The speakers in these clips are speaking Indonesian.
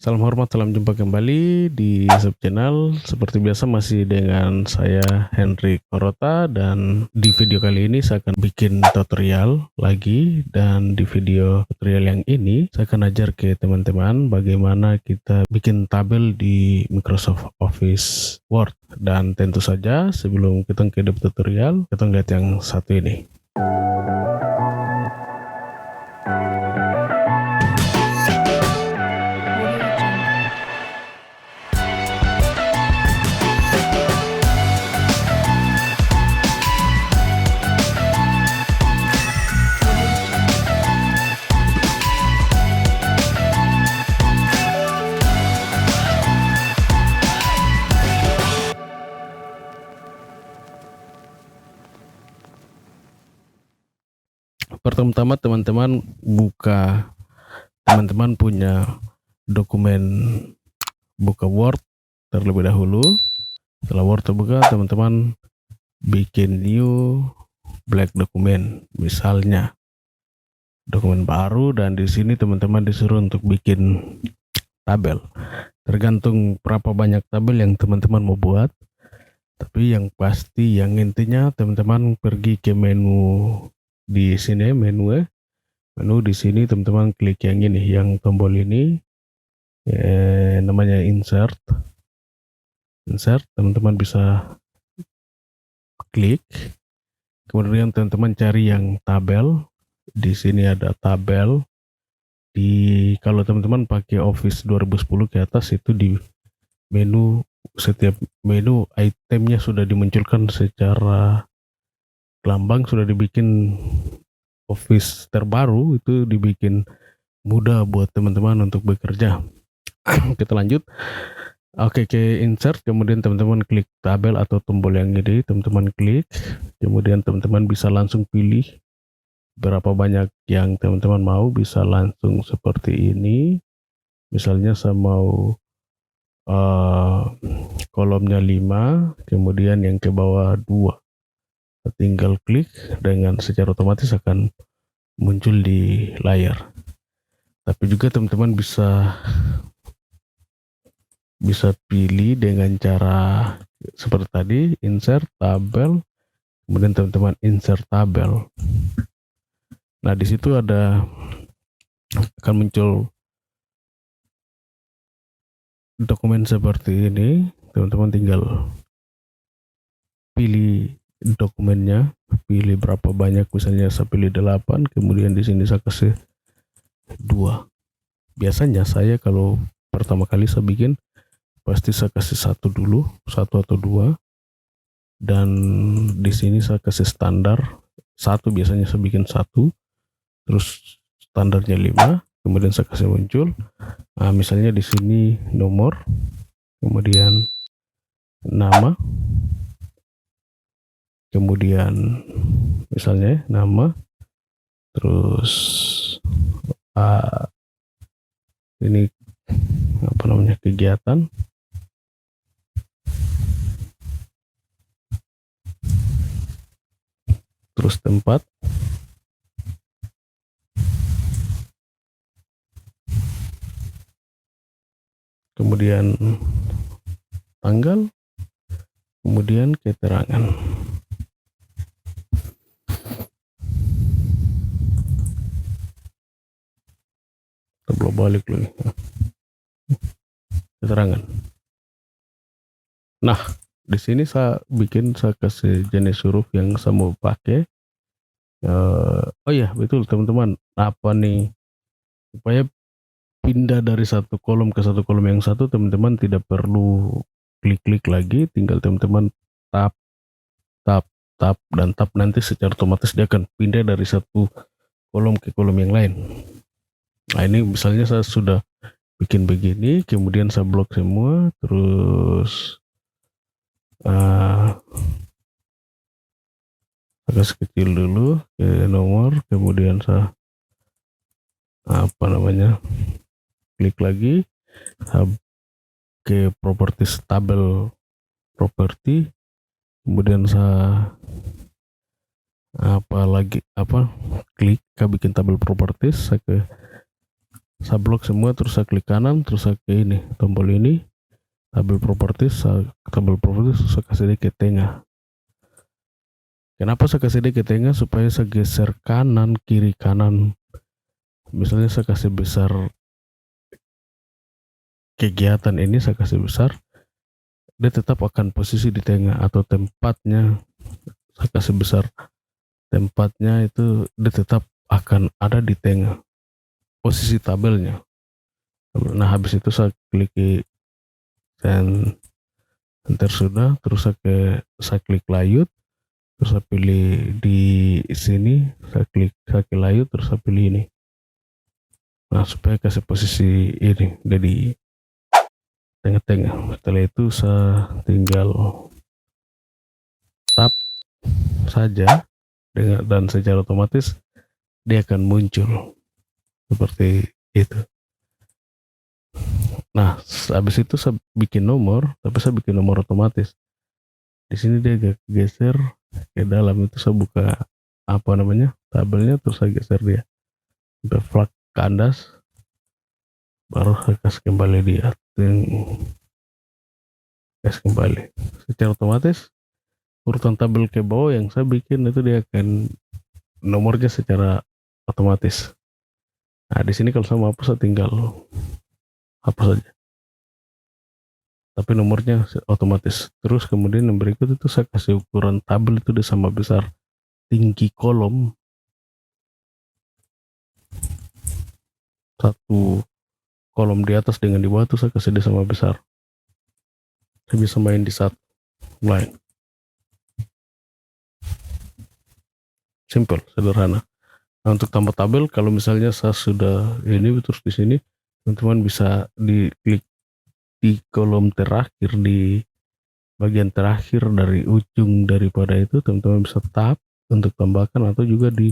Salam hormat, salam jumpa kembali di subchannel. Seperti biasa masih dengan saya Henry Korota, dan di video kali ini saya akan bikin tutorial lagi. Dan di video tutorial yang ini saya akan ajar ke teman-teman bagaimana kita bikin tabel di Microsoft Office Word. Dan tentu saja sebelum kita ke tutorial, kita lihat yang satu ini. Pertama-tama teman-teman punya dokumen, buka Word terlebih dahulu. Setelah Word terbuka, teman-teman bikin new blank dokumen, misalnya dokumen baru, dan di sini teman-teman disuruh untuk bikin tabel. Tergantung berapa banyak tabel yang teman-teman mau buat. Tapi yang pasti, yang intinya teman-teman pergi ke menu di sini, menu di sini teman-teman klik yang ini, yang tombol ini, namanya insert. Teman-teman bisa klik, kemudian teman-teman cari yang tabel. Di sini ada tabel. Kalau teman-teman pakai Office 2010 ke atas, itu di menu, setiap menu itemnya sudah dimunculkan secara lambang, sudah dibikin. Office terbaru itu dibikin mudah buat teman-teman untuk bekerja. Kita lanjut. Oke, ke insert, kemudian teman-teman klik tabel atau tombol yang ini, teman-teman klik, kemudian teman-teman bisa langsung pilih berapa banyak yang teman-teman mau. Bisa langsung seperti ini, misalnya saya mau kolomnya 5, kemudian yang ke bawah 2. Tinggal klik, dengan secara otomatis akan muncul di layar. Tapi juga teman-teman bisa pilih dengan cara seperti tadi, insert tabel, kemudian teman-teman insert tabel. Nah, di situ akan muncul dokumen seperti ini. Teman-teman tinggal pilih dokumennya, pilih berapa banyak, misalnya saya pilih 8, kemudian di sini saya kasih 2. Biasanya saya kalau pertama kali saya bikin, pasti saya kasih 1 dulu, 1 atau 2, dan di sini saya kasih standar 1. Biasanya saya bikin 1, terus standarnya 5, kemudian saya kasih muncul. Nah, misalnya di sini nomor, kemudian nama, kemudian misalnya nama, terus ini apa namanya, kegiatan, terus tempat, kemudian tanggal, kemudian keterangan. Belum balik lagi, keterangan. Nah, di sini saya kasih jenis huruf yang saya mau pakai. Oh ya, betul teman-teman, apa nih, supaya pindah dari satu kolom ke satu kolom yang satu, teman-teman tidak perlu klik-klik lagi, tinggal teman-teman tap, dan tap, nanti secara otomatis dia akan pindah dari satu kolom ke kolom yang lain. Nah, ini misalnya saya sudah bikin begini, kemudian saya blok semua, terus agak kecil dulu ke nomor, kemudian saya klik lagi ke properties, tabel property, kemudian saya klik ke bikin tabel properties, saya ke Saya blok semua, terus saya klik kanan, terus saya ke ini tombol ini, tabel properties, saya kasih dia ke tengah. Kenapa saya kasih dia ke tengah? Supaya saya geser kanan, kiri, kanan. Misalnya saya kasih besar kegiatan ini, saya kasih besar, dia tetap akan posisi di tengah, atau tempatnya saya kasih besar, tempatnya itu dia tetap akan ada di tengah posisi tabelnya. Nah, habis itu saya klik dan enter sudah, terus saya klik layout, terus saya pilih di sini, saya klik layout, terus saya pilih ini. Nah, supaya kasih posisi ini jadi tengah-tengah. Setelah itu saya tinggal tap saja dan secara otomatis dia akan muncul seperti itu. Nah, habis itu saya bikin nomor, tapi saya bikin nomor otomatis. Di sini dia agak geser ke dalam, itu saya buka tabelnya, terus saya geser dia sampai flag kandas, baru saya kasih kembali dia, kasih kembali. Secara otomatis urutan tabel ke bawah yang saya bikin itu dia akan nomornya secara otomatis. Nah, di sini kalau saya mau hapus, saya tinggal hapus saja, tapi nomornya otomatis. Terus kemudian yang berikut itu saya kasih ukuran tabel itu dia sama besar tinggi kolom, satu kolom di atas dengan di bawah itu saya kasih dia sama besar. Saya bisa main di satu line. Simple, sederhana. Nah, untuk tambah tabel, kalau misalnya saya sudah ini, terus di sini teman-teman bisa diklik di kolom terakhir, di bagian terakhir dari ujung daripada itu, teman-teman bisa tab untuk tambahkan, atau juga di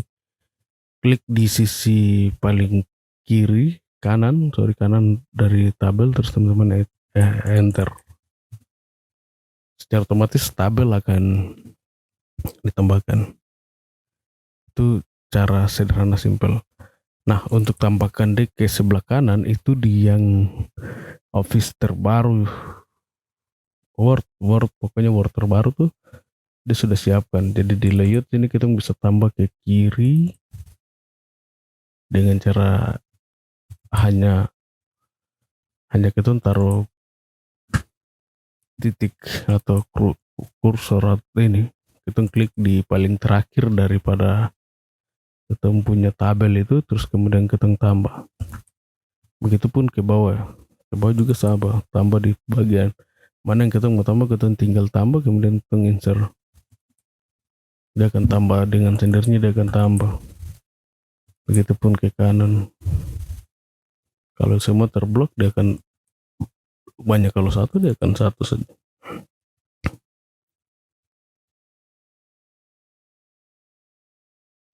klik di sisi paling kanan dari tabel, terus teman-teman enter. Secara otomatis tabel akan ditambahkan. Itu cara sederhana, simple. Nah, untuk tambahkan dek ke sebelah kanan itu di yang Office terbaru, Word pokoknya Word terbaru tuh dia sudah siapkan. Jadi di layout ini kita bisa tambah ke kiri dengan cara hanya kita taruh titik atau kursor ini, kita klik di paling terakhir daripada kita punya tabel itu, terus kemudian kita tambah. Begitupun ke bawah juga sama, tambah di bagian mana yang kita mau tambah, kita tinggal tambah, kemudian kita insert, dia akan tambah dengan sendirinya, dia akan tambah. Begitupun ke kanan, kalau semua terblok dia akan banyak, kalau satu dia akan satu saja.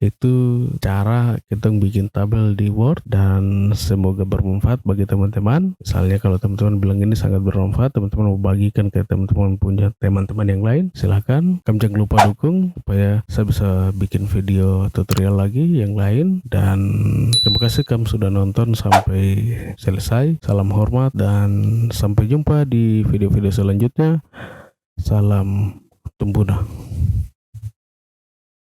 Itu cara kita bikin tabel di Word, dan semoga bermanfaat bagi teman-teman. Misalnya kalau teman-teman bilang ini sangat bermanfaat, teman-teman mau bagikan ke teman-teman punya teman-teman yang lain, silahkan. Kamu jangan lupa dukung supaya saya bisa bikin video tutorial lagi yang lain. Dan terima kasih kamu sudah nonton sampai selesai. Salam hormat dan sampai jumpa di video-video selanjutnya. Salam Tumbuh.